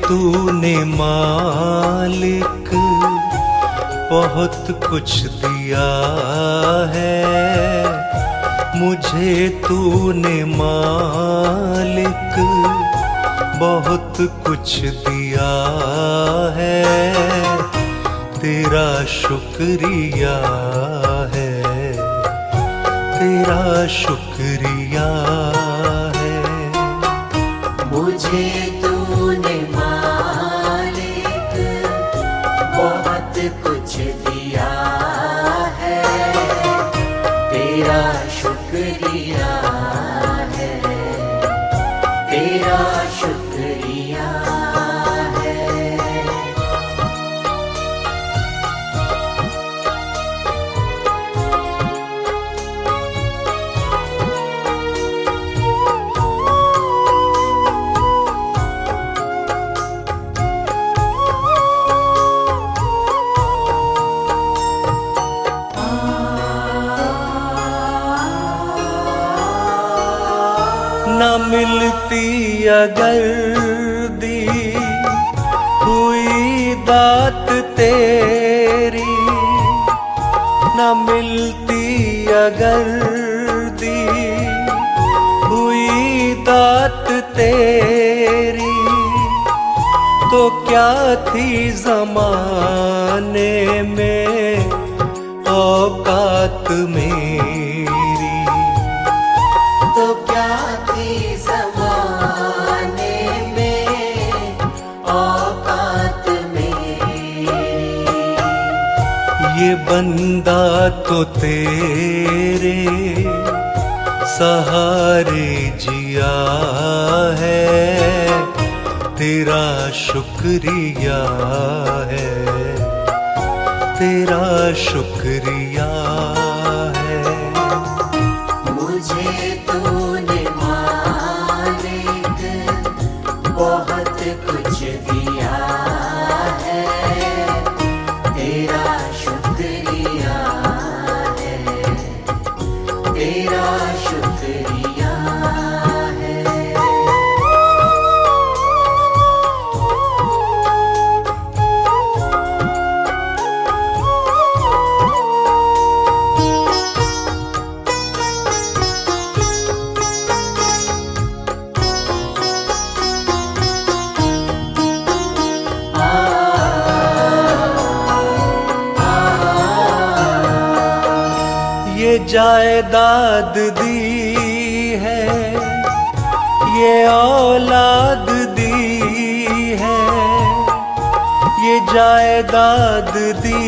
तूने मालिक बहुत कुछ दिया है, मुझे तूने मालिक बहुत कुछ दिया है। तेरा शुक्रिया है, तेरा शुक्रिया है। मुझे तूने मालिक बहुत कुछ दिया है, तेरा शुक्रिया है, तेरा शुक्रिया है। न मिलती अगर दी हुई दात तेरी, न मिलती अगर दी हुई दात तेरी, तो क्या थी ज़माने में औकात मेरी। तो क्या थी ज़माने में औकात मेरी। ये बंदा तो तेरे सहारे जिया है, तेरा शुक्रिया है, तेरा शुक्रिया है। मुझे तूने मालिक बहुत कुछ दिया है, तेरा शुक्रिया है, तेरा शुक्रिया है। ये जायदाद दी है, ये औलाद दी है, ये जायदाद दी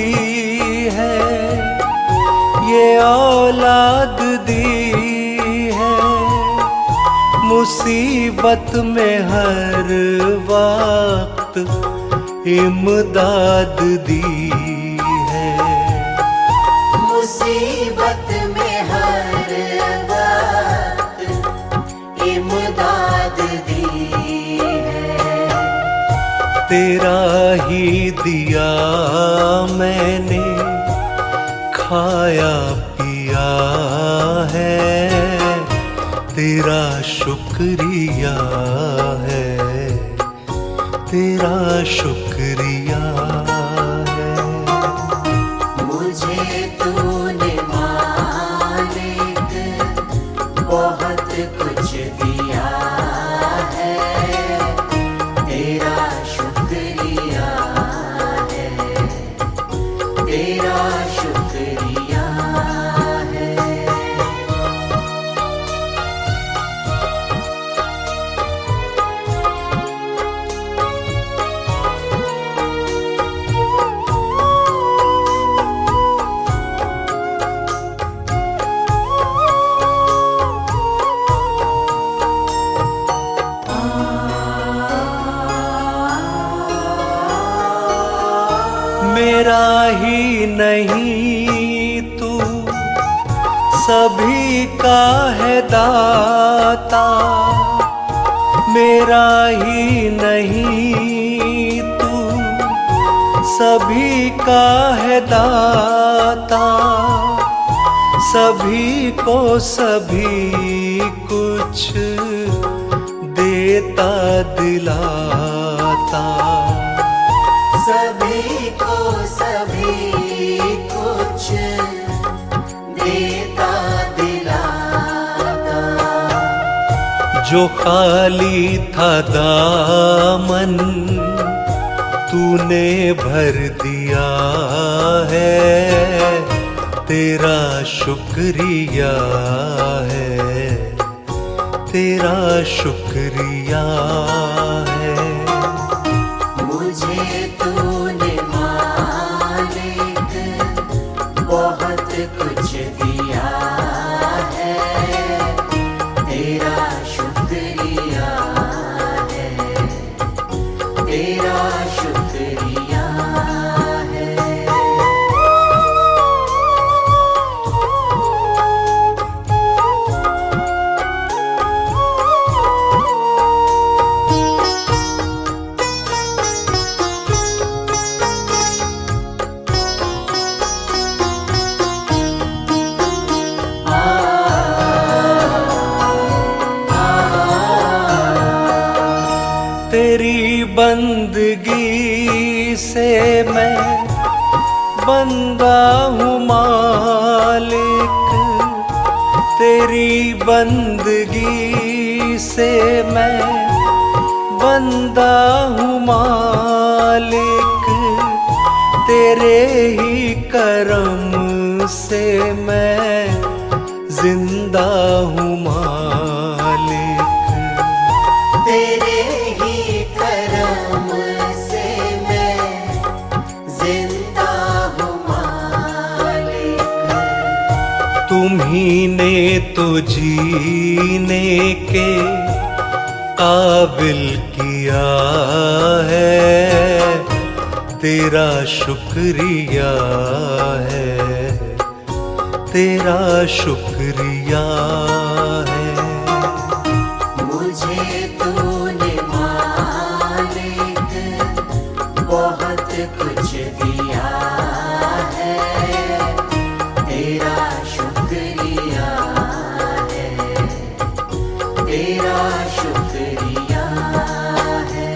है, ये औलाद दी है। मुसीबत में हर वक्त इमदाद दी है। मुसीबत में हर वक्त इमदाद दी है। तेरा ही दिया मैंने खाया पिया है, तेरा शुक्रिया है, तेरा शुक्रिया है। मुझे तूने मालिक बहुत कुछ दिया है, तेरा शुक्रिया है, तेरा शुक्रिया है। मेरा ही नहीं तू सभी का है दाता, मेरा ही नहीं तू सभी का है दाता। सभी को सभी कुछ देता दिलाता। होता। सभी को सभी कुछ देता दिलाता। जो खाली था दामन तूने भर दिया है, तेरा शुक्रिया है, तेरा शुक्रिया है। मुझे तूने मालिक बहुत कुछ दिया है, तेरा शुक्रिया है, तेरा शुक्रिया है। तेरी बंदगी से मैं बंदा हूँ मालिक, तेरी बंदगी से मैं बंदा हूँ मालिक, तेरे ही करम से मैं जिंदा हूँ मालिक। तेरे ही करम से मैं जिंदा हूँ मालिक। तुम्ही ने तो जीने के काबिल किया है, तेरा शुक्रिया है, तेरा शुक्रिया है। मुझे तूने मालिक बहुत कुछ दिया है, तेरा शुक्रिया है, तेरा शुक्रिया है।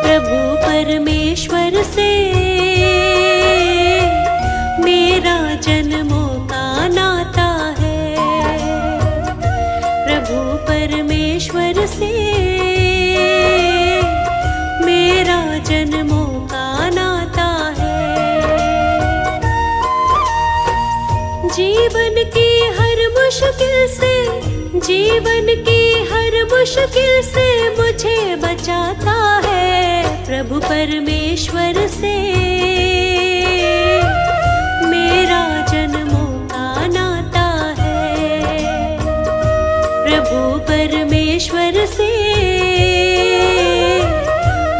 प्रभु परमेश्वर से मेरा जन्मों का नाता है, प्रभु परमेश्वर से मेरा जन्मों का नाता है। जीवन की हर मुश्किल से, जीवन की हर मुश्किल से मुझे बचाता है, प्रभु परमेश्वर से मेरा जन्मों का नाता है, प्रभु परमेश्वर से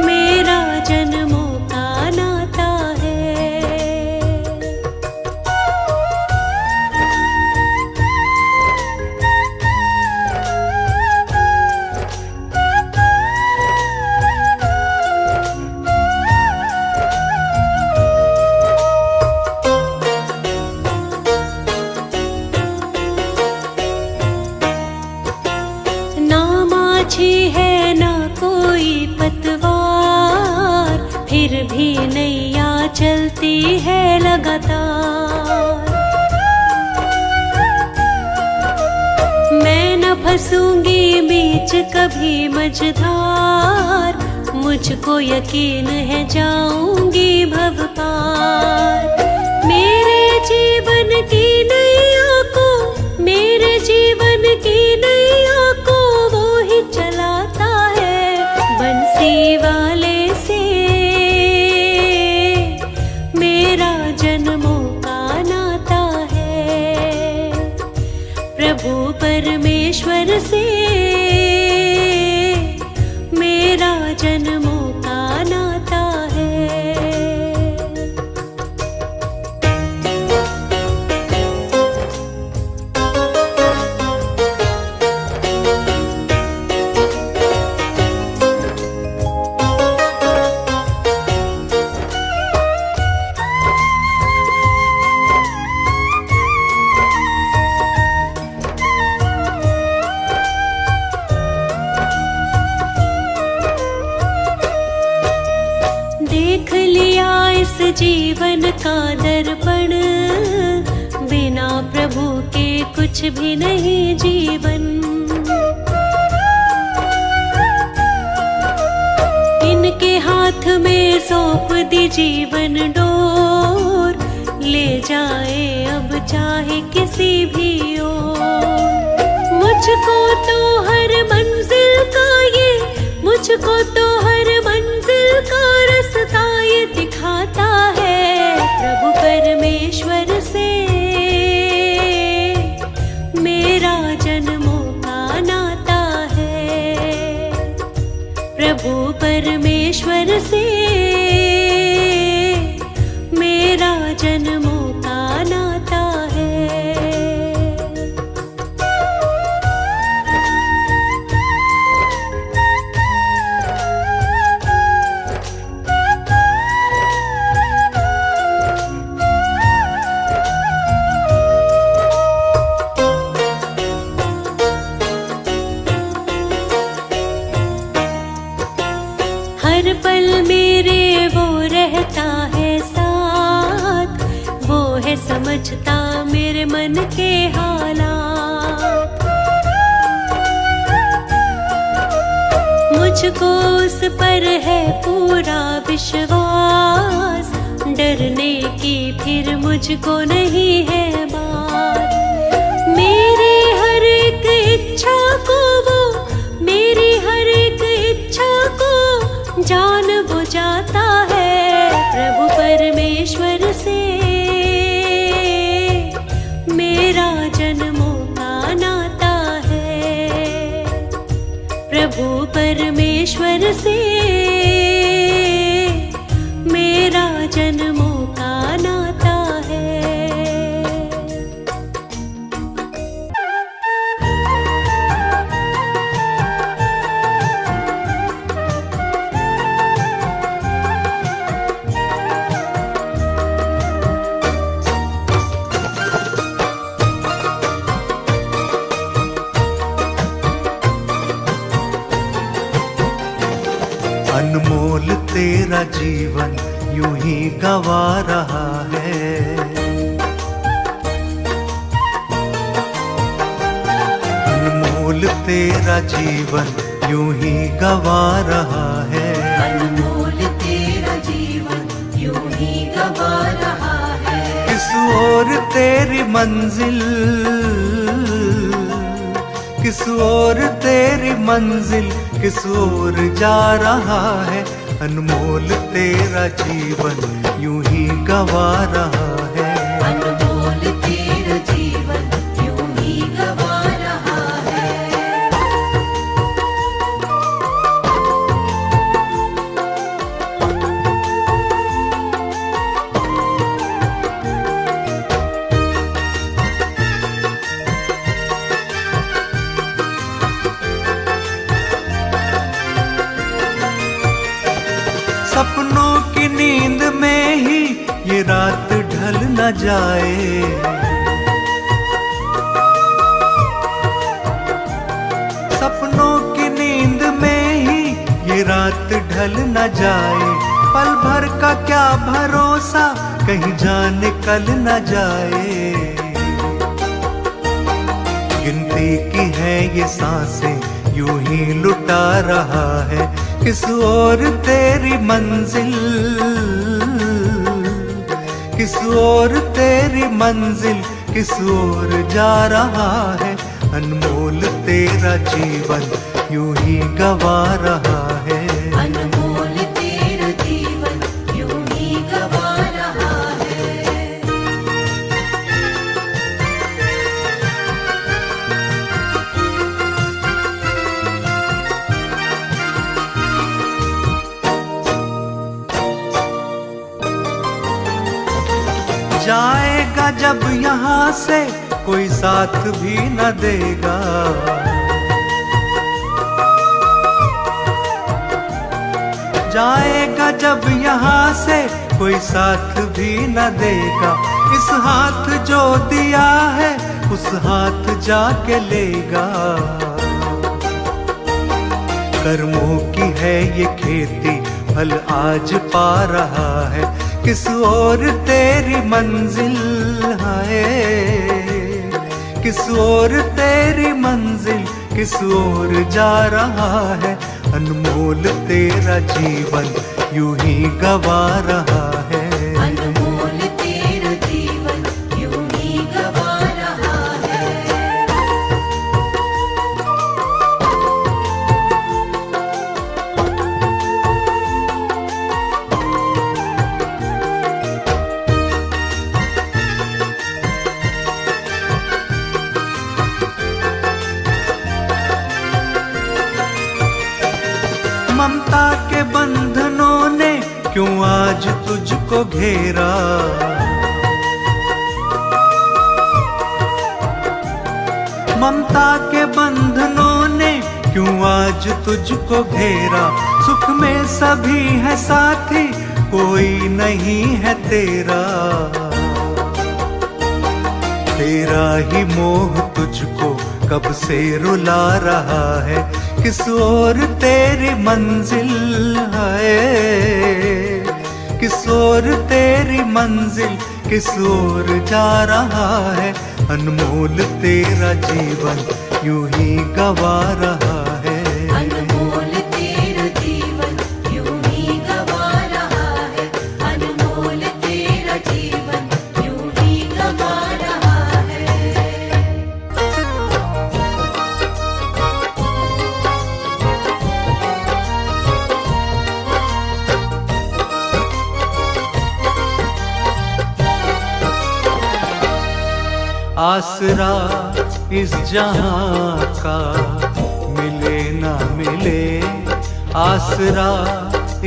मेरा जन्मों का नाता है। माछी है ना कोई पतवार, फिर भी नैया चलती है लगातार। मैं न फंसूंगी बीच कभी मझधार, मुझको यकीन है जाऊंगी भव पार। मेरे जीवन की नैया को, मेरे जीवन की नैया को वो ही चलाता है, बंसी वाले से मेरा जन्मों का नाता है, प्रभु परमेश्वर से मेरा जन्मों का नाता। जीवन का दर्पण, बिना प्रभु के कुछ भी नहीं जीवन। इनके हाथ में सौंप दी जीवन डोर, ले जाए अब चाहे किसी भी ओर। मुझको तो हर मंजिल का ये, मुझको तो हर मंजिल का रास्ता ये दिखाता है। प्रभु परमेश्वर से मेरा जन्मों का नाता है। प्रभु परमेश्वर से मेरा जन्मों का नाता है। हर पल मेरे वो रहता है साथ, वो है समझता मेरे मन के हालात। मुझको उस पर है पूरा विश्वास, डरने की फिर मुझको नहीं है बात। मेरी हर एक इच्छा को वो, मेरी हर एक इच्छा को जान बुझाता है। प्रभु परमेश्वर से मेरा जन्मों का नाता है। प्रभु परमेश्वर से मेरा जन्मों का नाता है। अनमोल तेरा जीवन यूं ही गवा रहा है। अनमोल तेरा जीवन यूं ही गवा रहा है। अनमोल तेरा जीवन यूं ही गवा रहा है। किस ओर तेरी मंजिल, किस ओर तेरी मंजिल, किस ओर जा रहा है। अनमोल तेरा जीवन यूं ही गवा रहा है। अनमोल तेरा जीवन यूं ही गवा रहा है। सपनों की नींद में ही ये रात ढल न जाए। सपनों की नींद में ही ये रात ढल न जाए। पल भर का क्या भरोसा, कहीं जान निकल न जाए। गिनती की है ये सांसें यूं ही लुटा रहा है। किस ओर तेरी मंजिल, किस ओर तेरी मंजिल, किस ओर जा रहा है। अनमोल तेरा जीवन यूं ही गवा रहा है। अनमोल तेरा जीवन यूं ही गवा रहा है। जाएगा जब यहाँ से कोई साथ भी न देगा। जाएगा जब यहाँ से कोई साथ भी न देगा। इस हाथ जो दिया है उस हाथ जाके लेगा। कर्मों की है ये खेती, फल आज पा रहा है। किस ओर तेरी मंजिल है, किस ओर तेरी मंजिल, किस ओर जा रहा है। अनमोल तेरा जीवन यूं ही गवा रहा है। अनमोल तेरा जीवन यूं ही गवा रहा है। ममता के बंधनों ने क्यों आज तुझको घेरा, ममता के बंधनों ने क्यों आज तुझको घेरा। सुख में सभी है साथी, कोई नहीं है तेरा। तेरा ही मोह तुझको कब से रुला रहा है। किस ओर तेरी मंजिल है, किस ओर तेरी मंजिल, किस ओर जा रहा है। अनमोल तेरा जीवन यूं ही गवा रहा है। अनमोल तेरा जीवन यूं ही गवा रहा है। अनमोल तेरा जीवन यूं ही गवा रहा है। आसरा इस जहां का मिले ना मिले, आसरा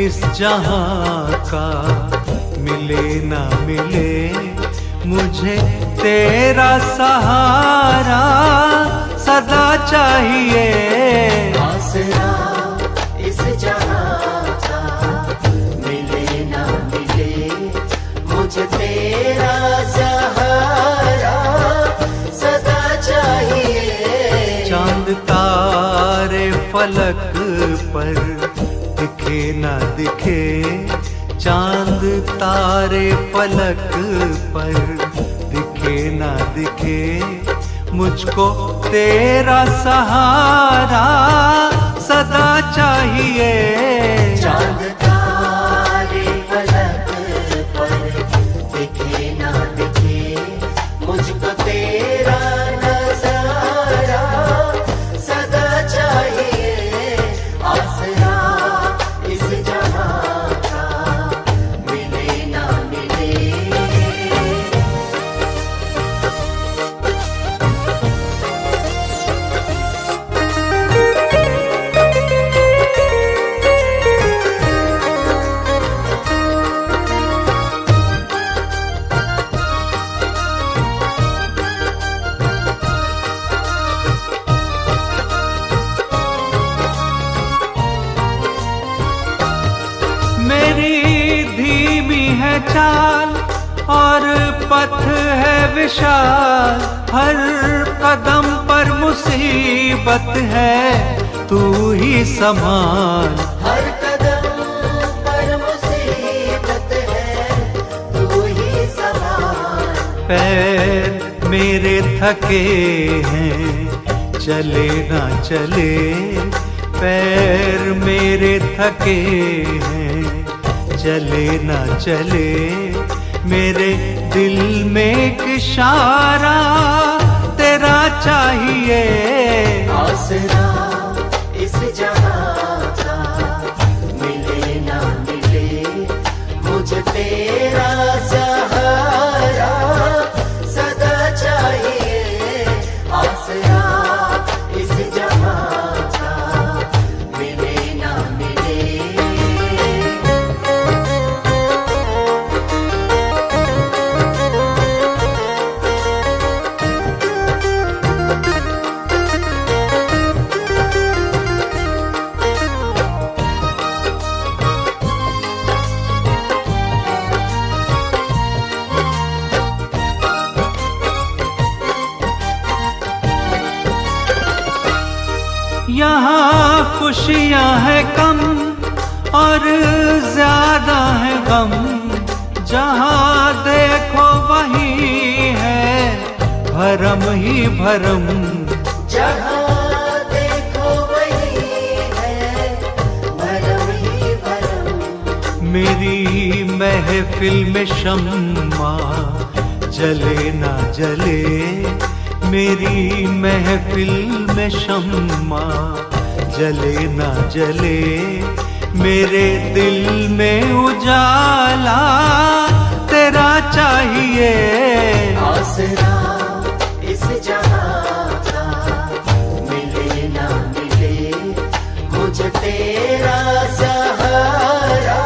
इस जहां का मिले ना मिले। मुझे तेरा सहारा सदा चाहिए। आसरा इस जहां का मिले ना मिले, मुझे तेरा सहारा सदा चाहिए। चांद तारे फलक पर दिखे ना दिखे, चांद तारे फलक पर दिखे ना दिखे। मुझको तेरा सहारा सदा चाहिए। चांद तारे फलक पर दिखे ना दिखे, मुझको तेरा नजारा सदा चाहिए। आसरा इस जहां का मिले ना मिले। मेरी धीमी है चाल और पथ है विशाल, हर कदम पर मुसीबत है, तू ही संभाल। हर कदम पर मुसीबत है, तू ही संभाल। पैर मेरे थके हैं, चले ना चले, पैर मेरे थके हैं, चले ना चले। मेरे दिल में एक इशारा तेरा चाहिए। आसरा इस जहां का मिले ना मिले, मुझे तेरा सहारा सदा चाहिए। आसरा इस जहां का मिले ना मिले। यहाँ खुशियाँ है कम और ज्यादा है गम, जहाँ देखो वही है भरम ही भरम, जहाँ देखो वही है भरम ही भरम। मेरी महफिल में शम्मा जले ना जले, मेरी महफिल में शम्मा जले ना जले, मेरे दिल में उजाला तेरा चाहिए। आसरा इस जहां का मिले ना मिले, मुझे तेरा सहारा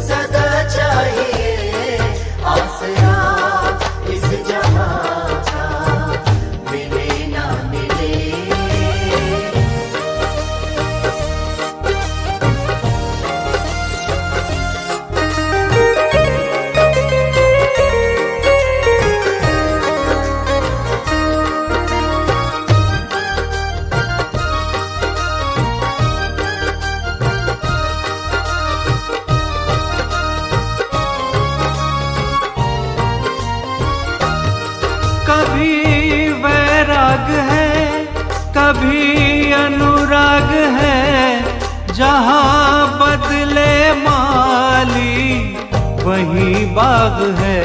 सदा चाहिए। आसरा इस जहां का मिले ना मिले। कभी वैराग है कभी अनुराग है, जहाँ बदले माली वहीं बाग है।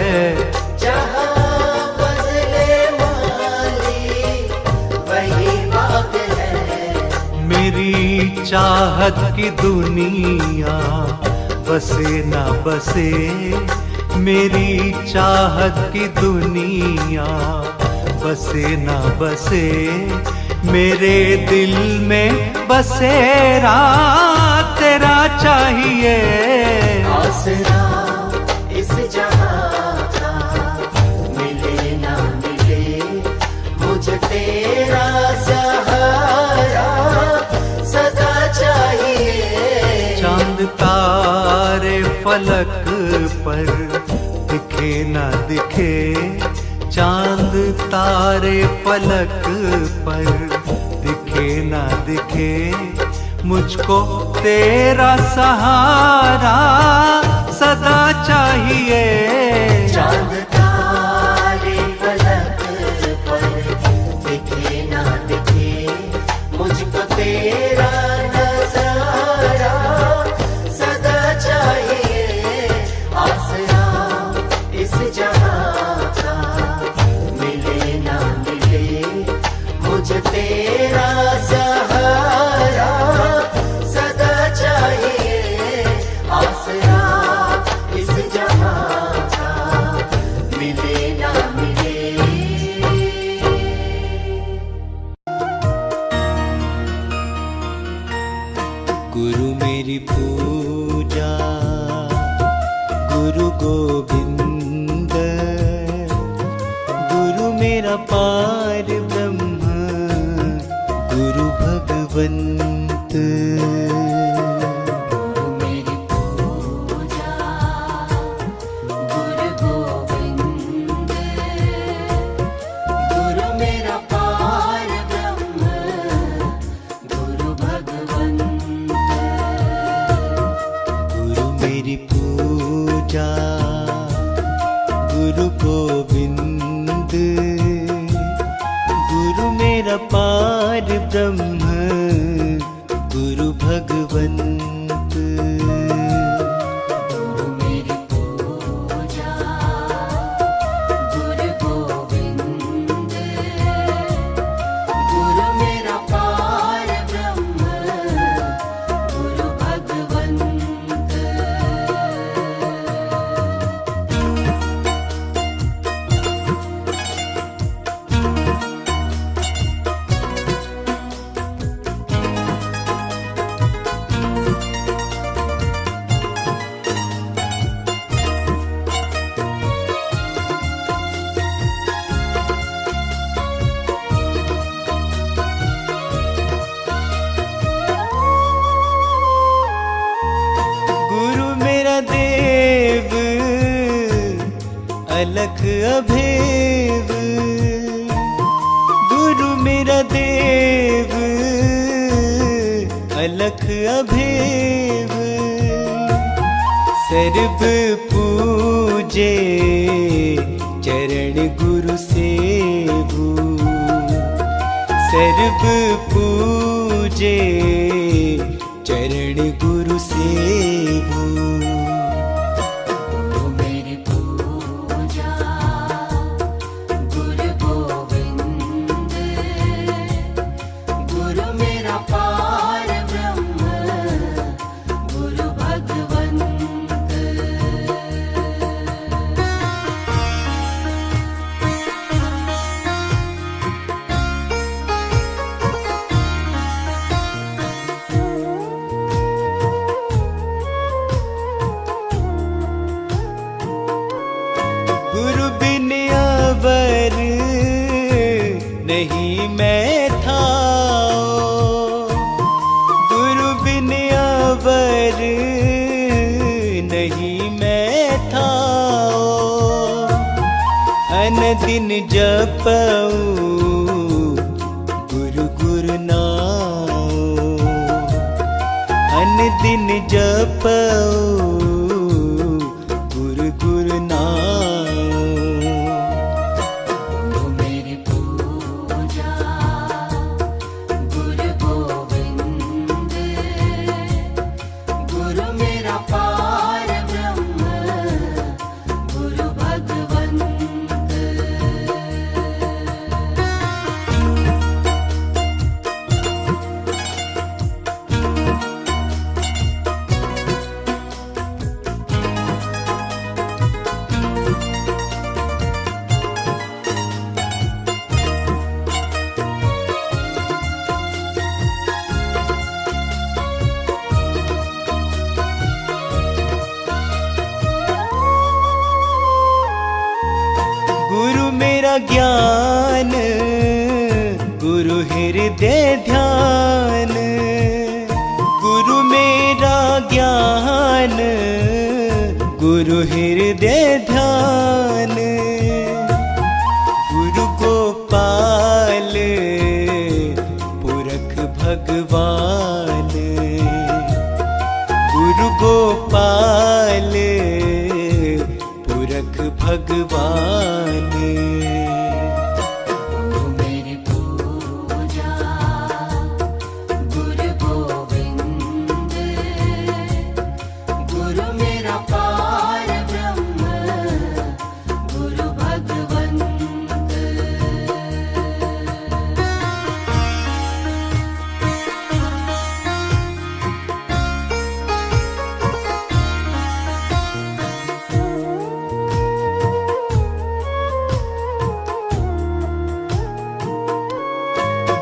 जहाँ बदले माली वही बाग है। मेरी चाहत की दुनिया बसे ना बसे, मेरी चाहत की दुनिया बसे ना बसे, मेरे दिल में बसेरा तेरा चाहिए। आसरा इस जहां का मिले ना मिले, मुझे तेरा सहारा सदा चाहिए। चांद तारे फलक पर दिखे ना दिखे, चांद तारे फलक पर दिखे ना दिखे, मुझको तेरा सहारा सदा चाहिए। चांद तारे फलक पर दिखे ना दिखे, मुझको तेरा नजारा सदा चाहिए। आसरा इस जहां का मिले ना मिले, मुझे तेरा सहारा सदा चाहिए। आसरा इस जहां का मिले ना मिले। गुरु मेरी पूजा गुरु गोविंद, गुरु मेरा पार ब्रह्म गुरु भगवंत। गुरु मेरी पूजा गुरु गोविंद, गुरु मेरा पार ब्रह्म गुरु भगवंत। गुरु मेरी पूजा गुरु गोविंद, गुरु मेरा पार ब्रह्म गुरु भगवंत। गुरु मेरी पूजा गुरु गोविंद, गुरु मेरा पार ब्रह्म गुरु भगवंत। अलख अभेव, गुरु मेरा देव अलख अभेव, सर्व पूर्ण पूजे चरण गुरु सेवू, सर्व पूजे चरण गुरु सेवू। गुरु मेरी पूजा गुरु गोविंद, गुरु मेरा पार ब्रह्म गुरु भगवंत। गुरु बिन अवर नहीं मैं था, गुरु बिन अवर नहीं मैं था। अनदिन जपऊं गुरु गुरु नाम, अनदिन जपऊं गुरु गुरु नाम। गुरु मेरी पूजा गुरु गोविंद, गुरु मेरा पार ब्रह्म गुरु भगवंत। गुरु मेरा ज्ञान गुरु हृदय ध्यान, गुरु मेरा ज्ञान गुरु हृदय ध्यान। गुरु गोपाल पुरख भगवान, गुरु गोपाल पुरख भगवान। गुरु मेरी पूजा गुरु गोविंद, गुरु मेरा पार ब्रह्म गुरु भगवंत।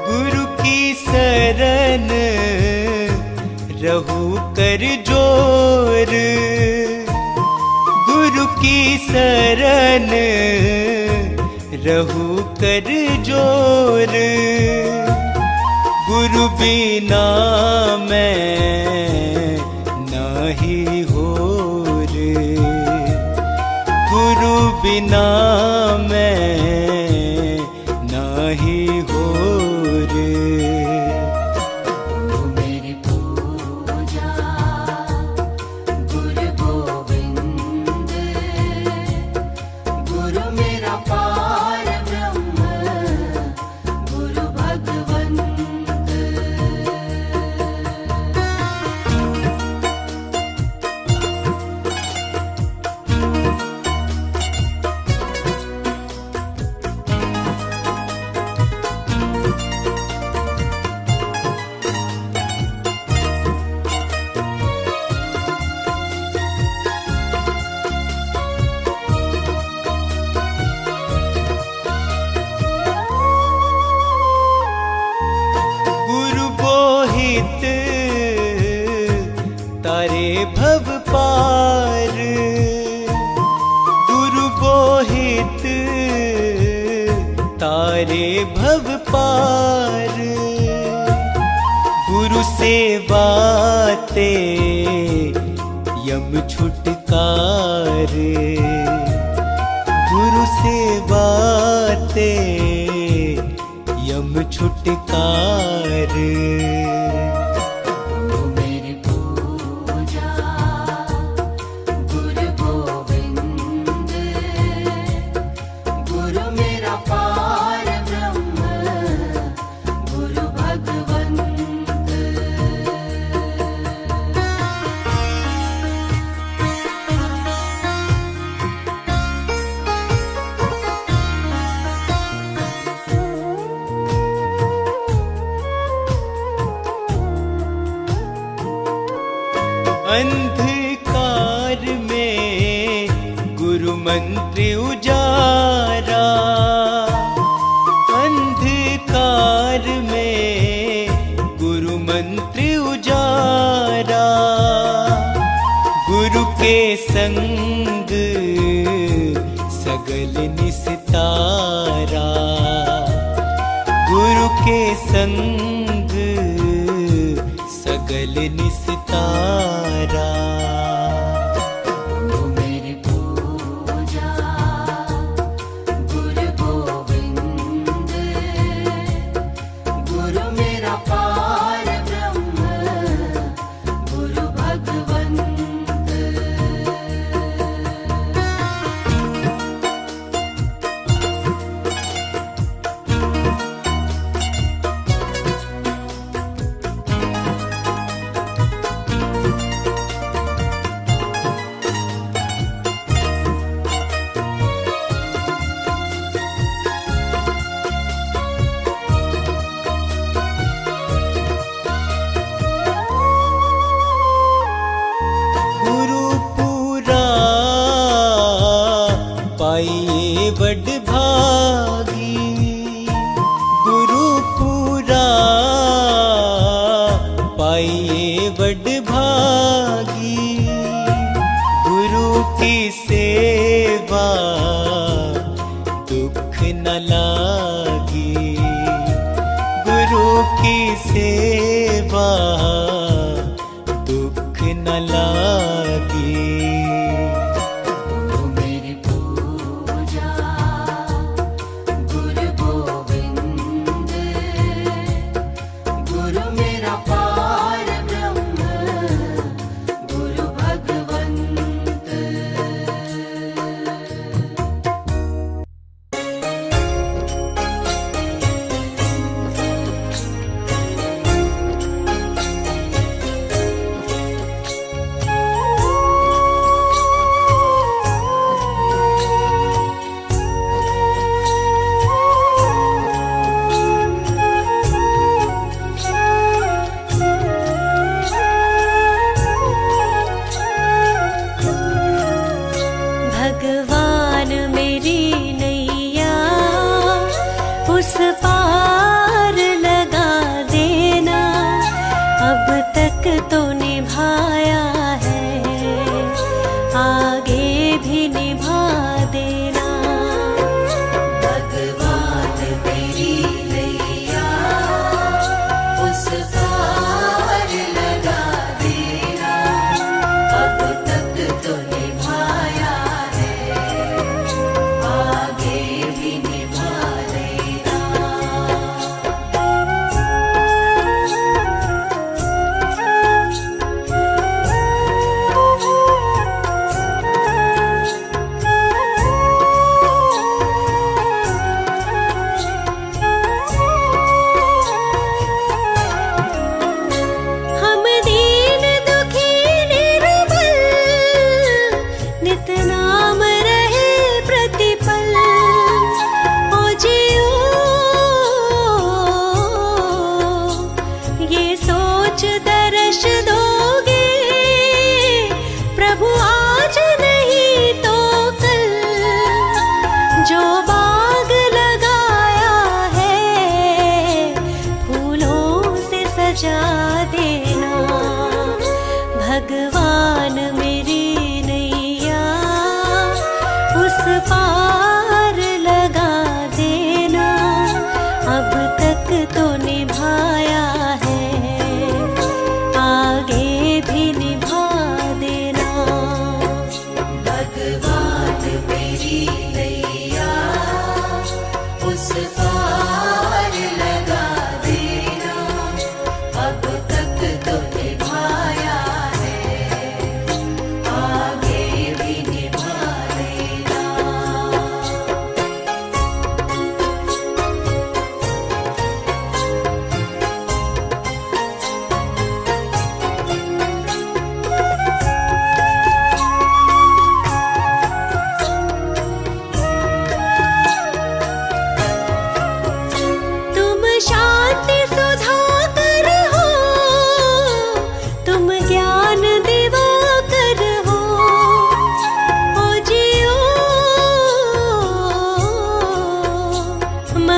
गुरु की शरण रहू कर जोर, गुरु की शरण रहू कर जोर। गुरु बिना मैं नहीं होर, गुरु बिना मैं नहीं होर। गुरु मेरी पूजा गुरु गोविंद, गुरु मेरा पार ब्रह्म गुरु भगवंत। गुरु बोहित तारे भव पार, गुरु बोहित तारे भव पार। गुरु सेवा ते यम छुटकार, गुरु सेवा ते यम छुटकार। गुरु मेरी पूजा गुरु गोविंद, अंधकार में गुरु मंत्र उजारा, अंधकार में गुरु मंत्र उजारा, गुरु के संग सगल निस्तारा, गुरु के संग सगल निस्तारा। गुरु मेरी पूजा गुरु गोविंद, गुरु मेरा पार ब्रह्म गुरु भगवंत। गुरु पूरा पाइए बड़ भागी, गुरु पूरा पाइए बड़ भागी, गुरु की सेवा दुख न लागी, गुरु की सेवा दुख न लागी। गुरु मेरी पूजा गुरु गोविंद, गुरु मेरा पार ब्रह्म गुरु भगवंत।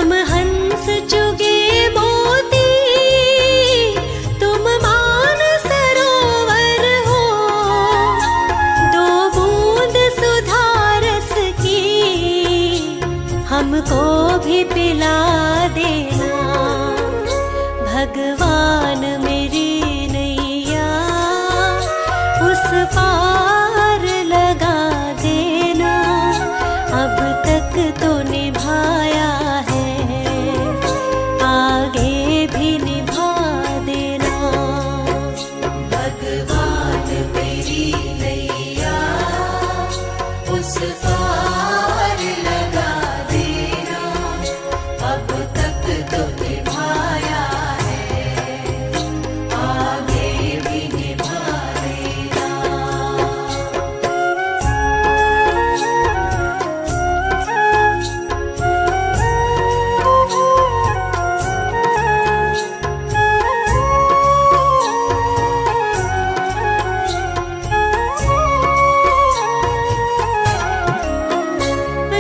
हम हंस चुगे मोती, तुम मान सरोवर हो। दो बूंद सुधा रस की हमको भी पिला देना। भगवान मेरी नैया उस पार लगा देना। अब तक तो निभाया है, आगे भी निभा देना। भगवान मेरी नैया उस पार लगा देना। अब तक तो निभाया है, आगे भी निभा देना।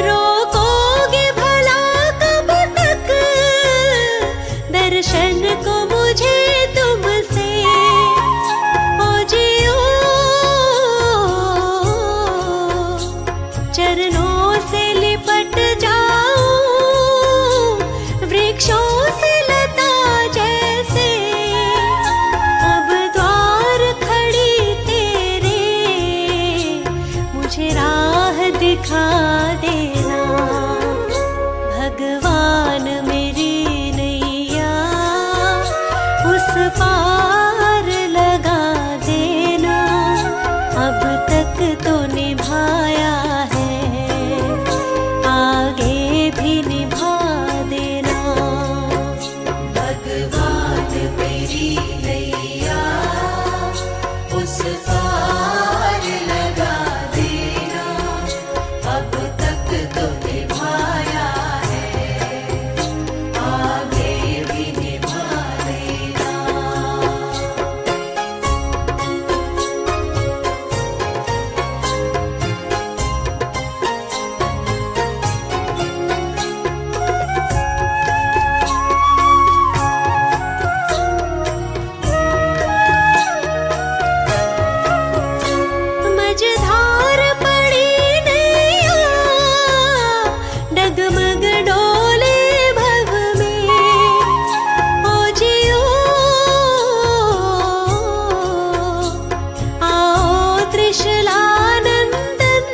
रोकोगे भला कब तक दर्शन को मुझे तुमसे। ओ जियो चरणों से लिपट जाऊं, वृक्षों से लता जैसे। अब द्वार खड़ी तेरे, मुझे राह दिखा देना। भगवान मेरी नैया उस पार लगा देना। अब तक तो निभाया है, आगे भी निभा देना। भगवान मेरी नैया उस पार लगा देना। अब तक तो निभाया है, आगे भी निभा देना। मझधार पड़ी नैया, डगमग डोले भव में। ओ जियो आओ त्रिशलानंदन,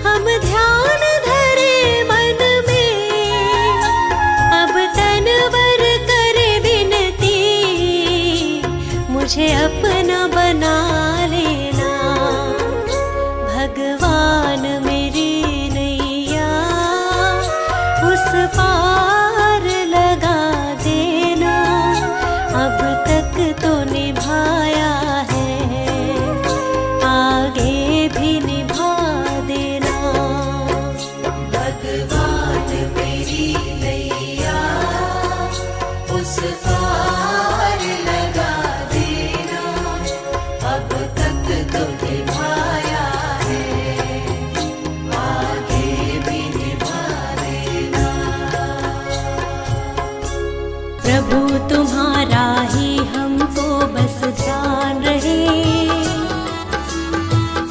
हम ध्यान धरे मन में। अब तनवर करे विनती, मुझे अपना बना लेना। भगवान मेरी नैया उस पार लगा देना। अब तक तो निभाया है, आगे भी निभा देना। भगवान मेरी नैया उस पार लगा देना। अब तक तो निभाया है, आगे भी निभा देना। प्रभु तुम्हारा ही हमको बस ध्यान रहे,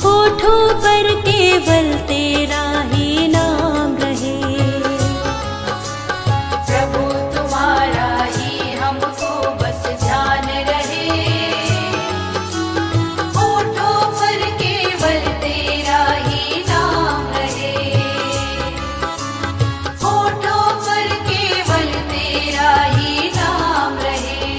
होठों पर केवल तेरा ही नाम रहे। प्रभु तुम्हारा ही हमको बस ध्यान रहे, होठों पर केवल तेरा ही नाम रहे। होठों पर केवल तेरा ही नाम रहे।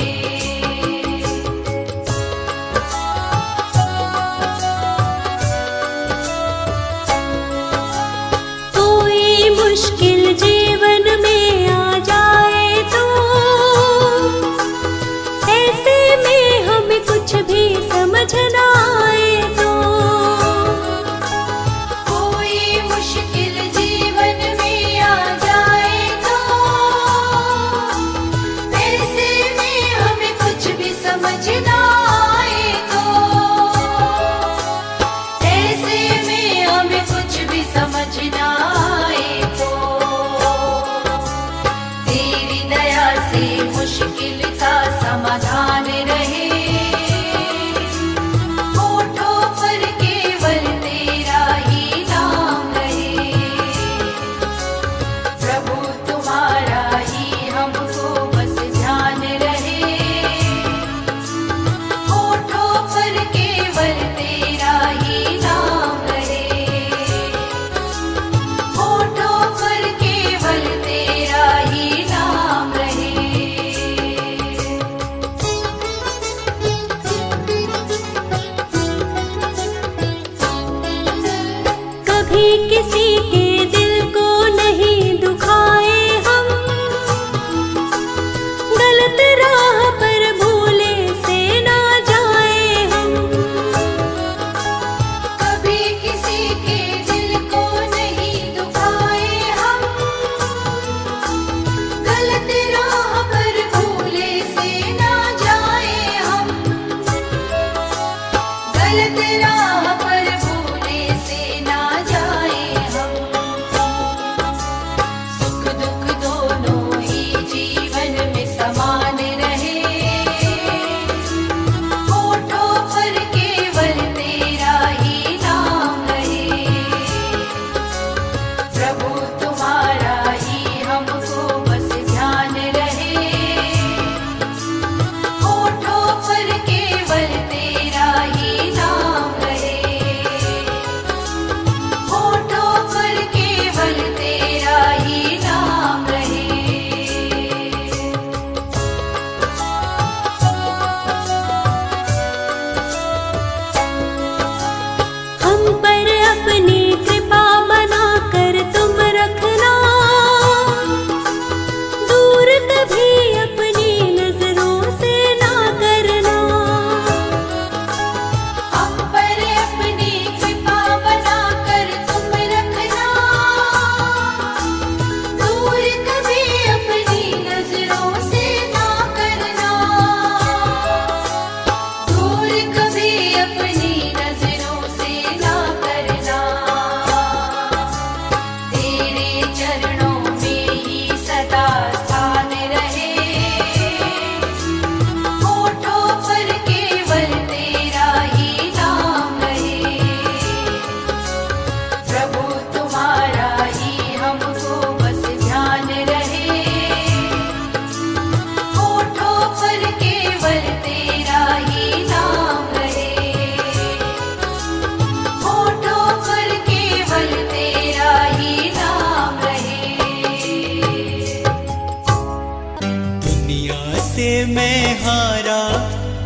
मैं हारा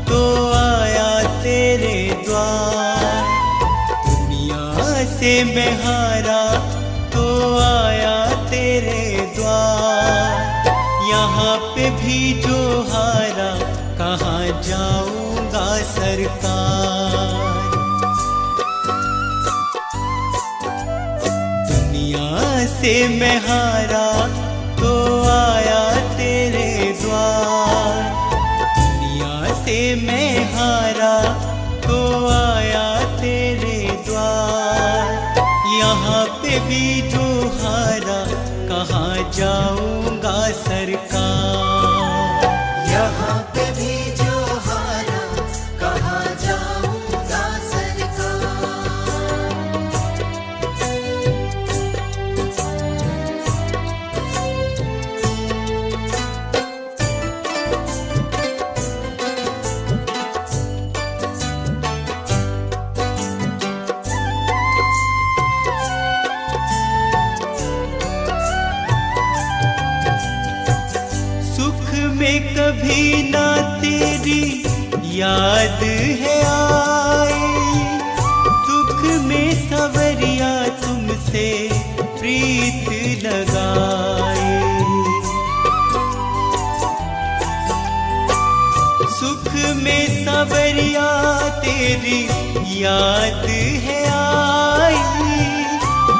तो आया तेरे द्वार। दुनिया से मैं हारा तो आया तेरे द्वार। यहाँ पे भी जो हारा कहाँ जाऊंगा सरकार। दुनिया से मैं हारा तो आया तेरे द्वार। दुनिया से मैं हारा तो आया तेरे द्वार। यहाँ पे भी जो हारा कहाँ जाऊंगा सरकार। यहाँ पे भी जो हारा कहाँ जाऊंगा सरकार। सुख में कभी ना तेरी याद है आई। दुख में सवरिया तुमसे प्रीत लगाए। सुख में सवरिया तेरी याद है आई।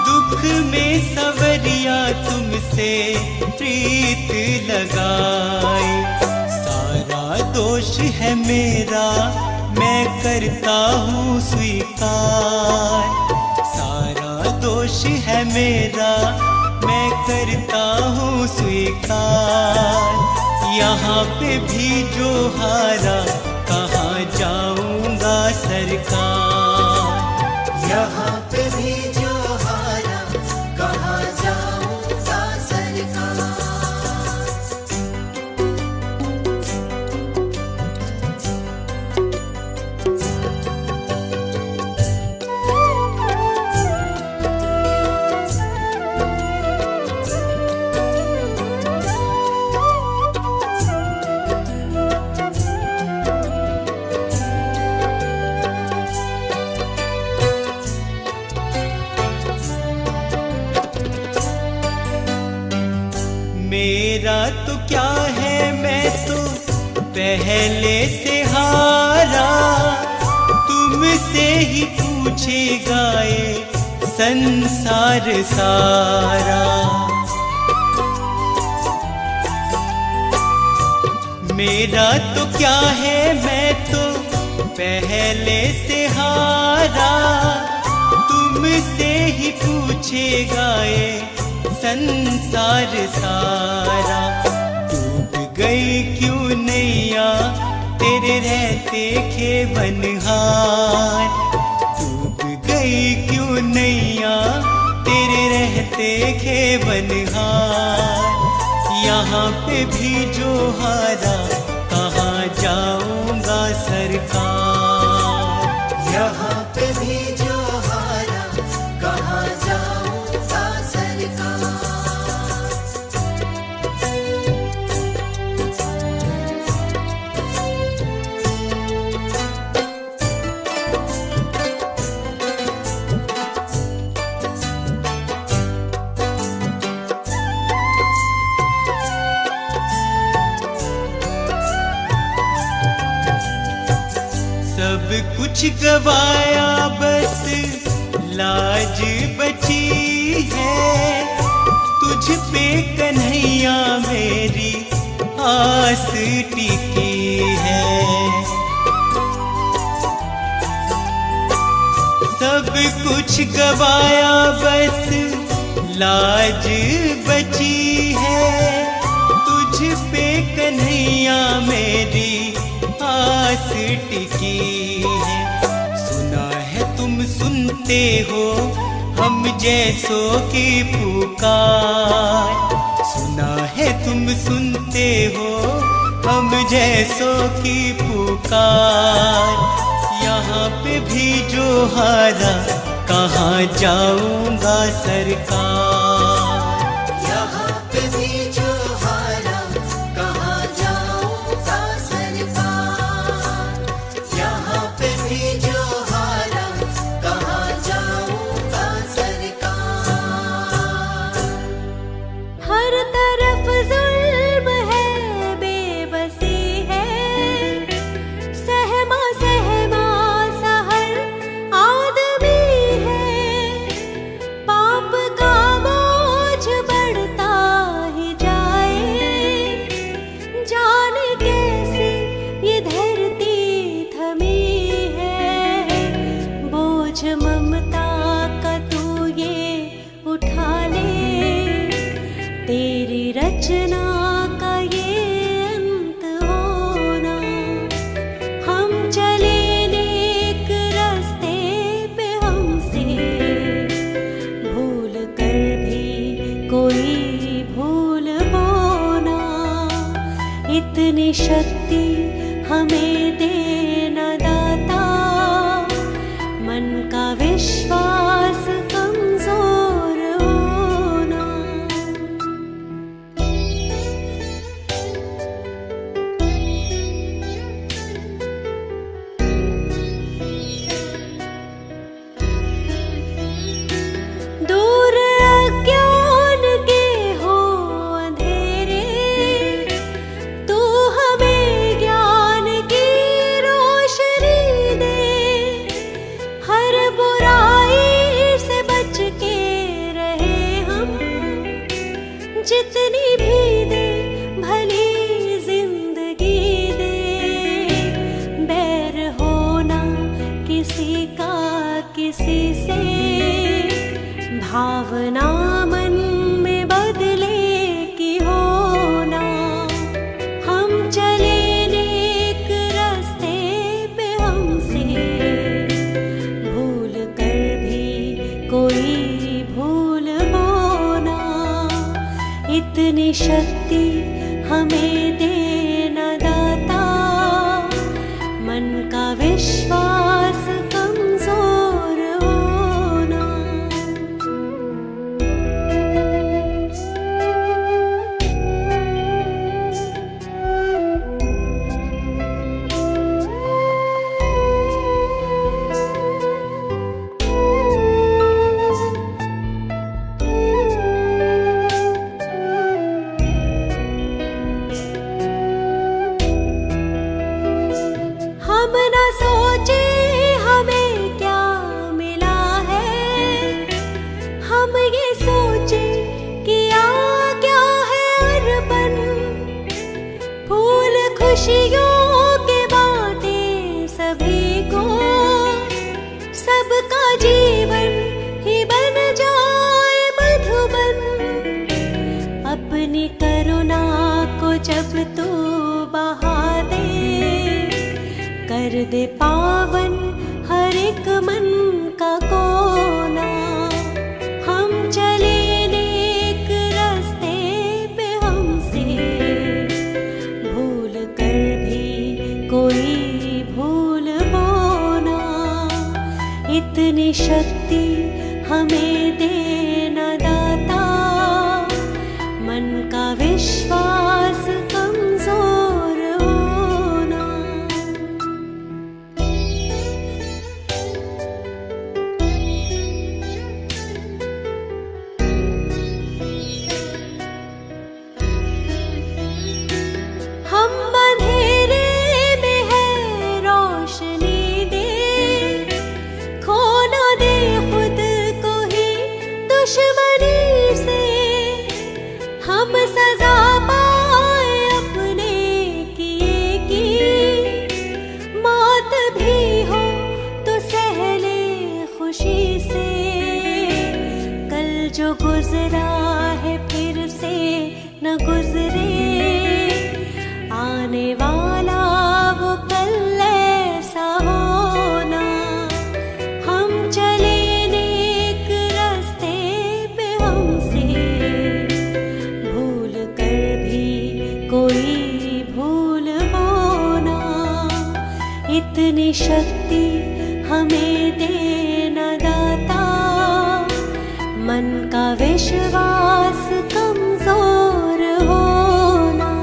दुख में सवरिया तुमसे प्रीत लगाए। सारा दोष है मेरा मैं करता हूँ स्वीकार। सारा दोष है मेरा मैं करता हूँ स्वीकार। यहाँ पे भी जो हारा कहाँ जाऊंगा सरकार। यहाँ पे भी जो हारा कहाँ जाऊंगा सरकार। मेरा तो क्या है मैं तो पहले से हारा। तुमसे ही पूछेगा ये संसार सारा। मेरा तो क्या है मैं तो पहले से हारा। तुमसे ही पूछेगा ये संसार सारा। डूब गई क्यों नैया तेरे रहते खेवनहार। डूब गई क्यों नैया तेरे रहते खेवनहार। यहाँ पे भी जो हारा कहाँ जाऊंगा सरकार। यहाँ पे भी जो हारा कहाँ जाऊंगा सरकार। सब कुछ गवाया बस लाज बची है। तुझ पे कन्हैया मेरी आस टिकी है। सब कुछ गवाया बस लाज बची है। तुझ पे कन्हैया मेरी आस टिकी है। सुना है तुम सुनते हो हम जैसों की पुकार। सुना है तुम सुनते हो हम जैसों की पुकार। यहाँ पे भी जो हारा कहाँ जाऊंगा सरकार। यहाँ पे भी जो हारा कहाँ जाऊंगा कोई भूल वो ना। इतनी शक्ति हमें देना दाता, मन का विश्वास कमजोर होना। दूर अज्ञान के हो अंधेरे, तू हमें ज्ञान की रोशनी दे। हर बुराई से बच के रहे हम, जितनी भी दे भली जिंदगी दे। बैर होना किसी का किसी से, भावना मन में बदले की होना। हम चले नेक रास्ते पे, हमसे भूल कर भी कोई भूल वो ना। इतनी शक्ति हमें देना दाता, मन का विश्वास कमजोर होना। हम न सोचे हमें क्या मिला है, हम ये सोचे किया क्या है अर्पण। फूल खुशियों के बांटे सभी को, सबका जीवन ही बन जाए मधुबन। अपनी करुणा को जब तू बहा दे, कर दे पावन हर एक मन का कोना। हम चले नेक रास्ते पे, हमसे भूल कर भी कोई भूल वो ना। इतनी शक्ति हमें देना दाता, मन का विश्वास कमजोर होना। हम अंधेरे में है रोशनी दे, खो ना दे खुद को ही दुश्मनी से। हम सजा पाए अपने किए की, मौत भी हो तो सह ले खुशी से। कल जो गुजरा है फिर से न गुजरे, आने वाला वो कल ऐसा होना। हम चले नेक रास्ते पे, हमसे भूल कर भी कोई भूल वो ना। इतनी शक्ति हमें देना दाता, मन का विश्वास कमजोर होना।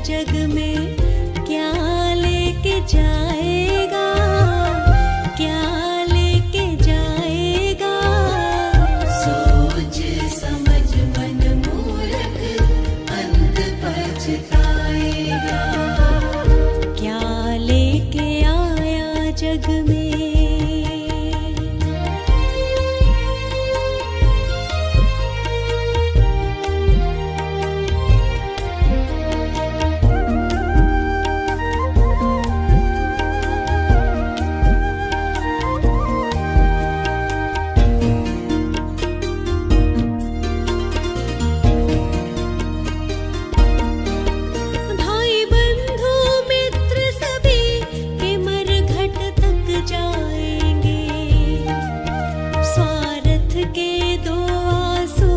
जग में क्या लेके जाएगा, क्या लेके जाएगा। सोच समझ मन मूर्ख अंत पछताएगा। क्या लेके आया जग में। भाई बंधु मित्र सभी के मरघट तक जाएंगे। स्वार्थ के दो आंसू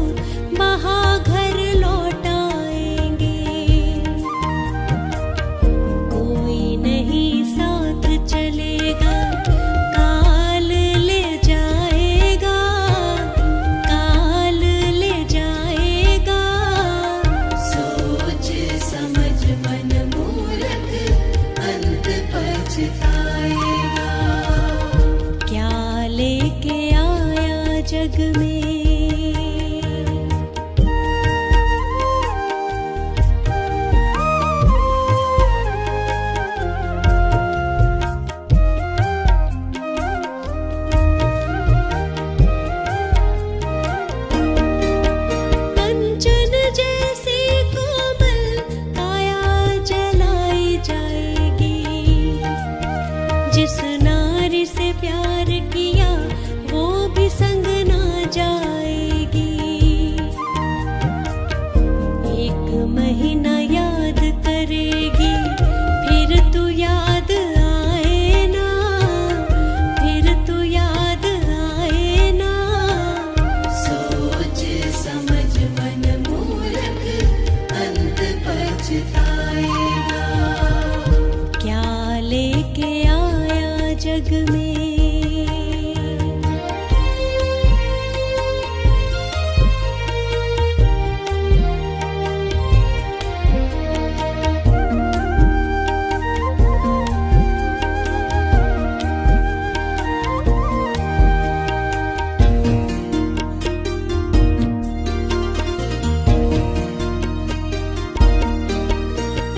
बहा घर लौट आएंगे। कोई नहीं साथ चलेगा, काल ले जाएगा, काल ले जाएगा। सोच समझ मन मूर्ख अंत पछताएगा। क्या लेके आया जग में। कंचन जैसे कोमल काया जलाई जाएगी। जिस नारी से प्यार किया वो भी संग ना जाएगी। एक महीना याद करेगी, फिर तू याद आए ना, फिर तू याद आए ना। सोच समझ मन मूर्ख अंत पछताएगा। क्या लेके आया जग में।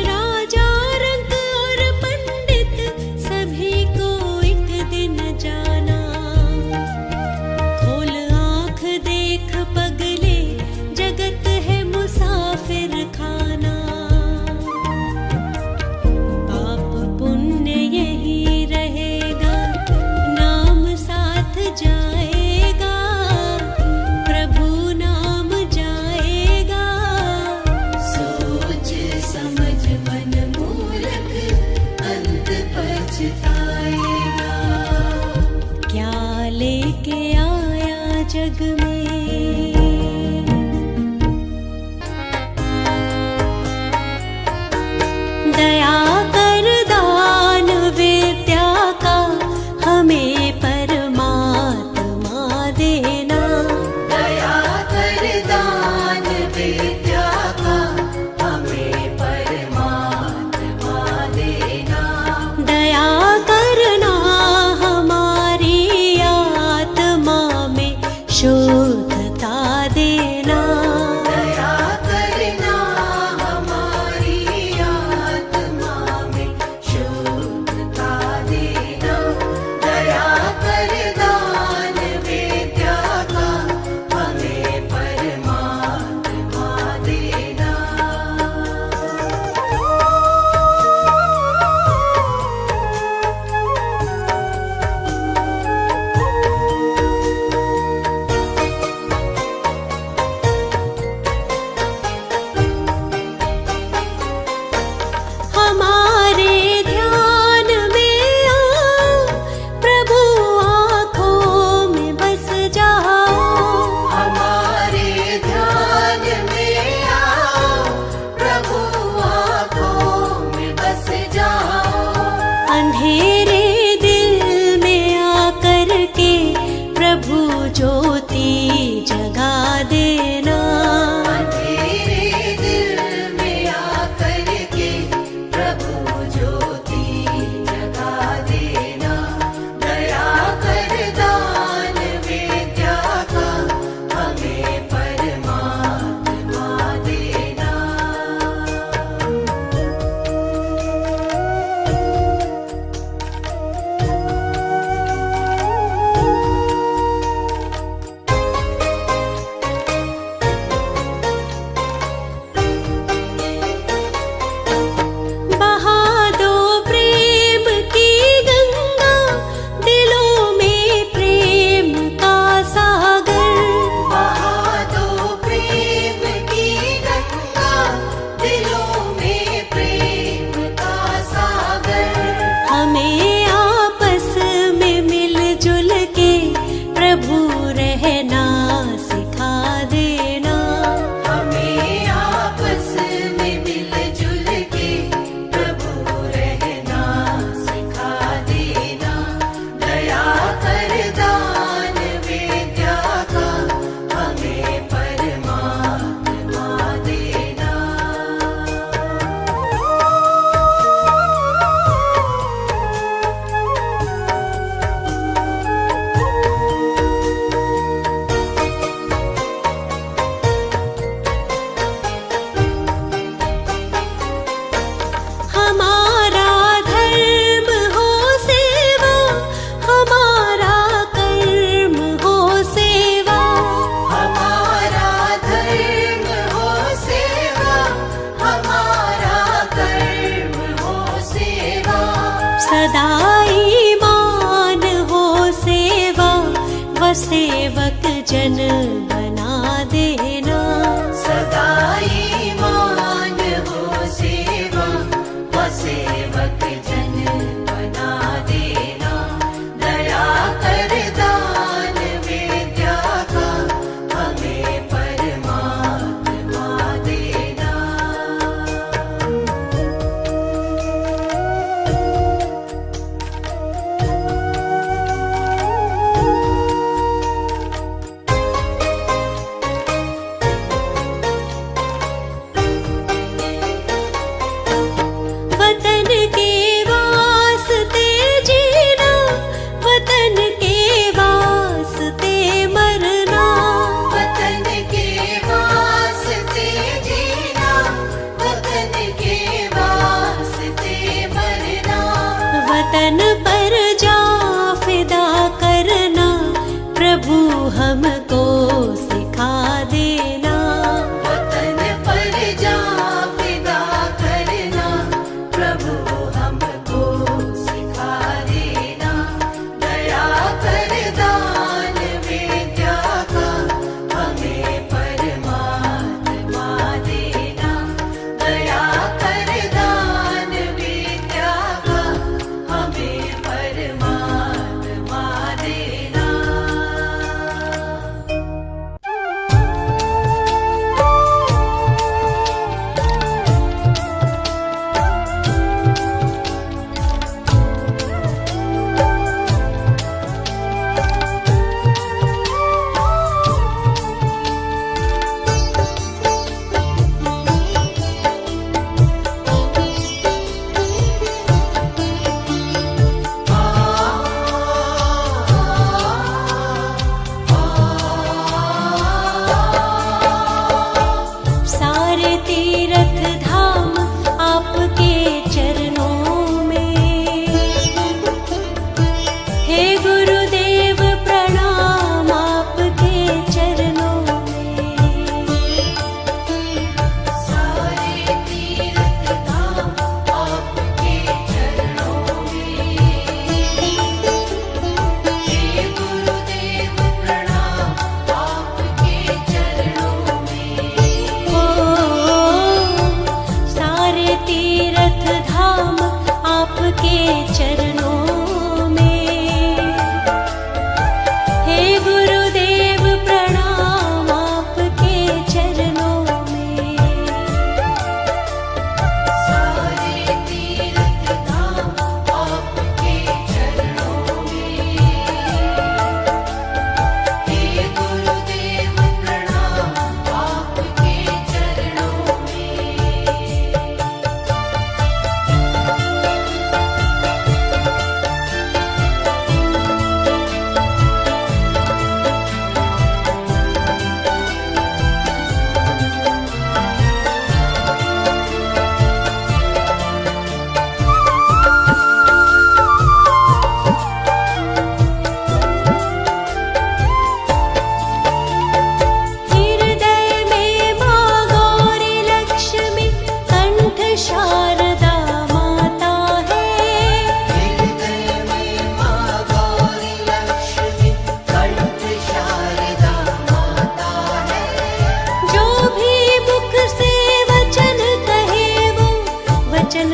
राजा रंक और पंडित सभी को एक दिन जाना। खोल आँख देख पगले, जगत है मुसाफिर खाना। पाप पुण्य यही रहेगा, नाम साथ जाएगा, प्रभु नाम जाएगा। सोच समझ मन मूर्ख अंत पछताएगा। क्या लेके आया जग में। दया कर दान विद्या का हमें परमात्मा देना। दया कर दान विद्या का हमें परमात्मा देना। दया करना हमारी आत्मा में शोर सदाई मान हो सेवा व सेवक जन बना देना। सदाई मान हो सेवा व सेवक जन बना देना। दया कर दान विद्या का हमें परमात्मा देना। वतन के वास्ते जीना, वतन के वास्ते मरना। वतन के वास्ते जीना, वतन के वास्ते मरना। वतन पर जा फिदा करना, प्रभु हमको सिखा देना। वतन पर जा फिदा करना, प्रभु हमको सिखा देना। दया कर दान विद्या का हमें परमात्मा देना। दया कर दान विद्या का हमें परमात्मा देना। सारे तीर्थ धाम आपके चरणों में। हे गुरुदेव प्रणाम आपके चरणों में। सारे तीर्थ धाम आपके चरणों में। हे गुरुदेव प्रणाम आपके चरणों में। ओ सारे तीर्थ धाम आपके चरणों में। हे गुरुदेव प्रणाम आपके चरणों में। सारे तीर्थ धाम आपके चरणों में। हे गुरुदेव प्रणाम आपके चरणों में। हृदय में माँ गौरी लक्ष्मी, कंठ शारदा माता है। हृदय में माँ गौरी लक्ष्मी, कंठ शारदा माता है। जो भी मुख से वचन कहे वो वचन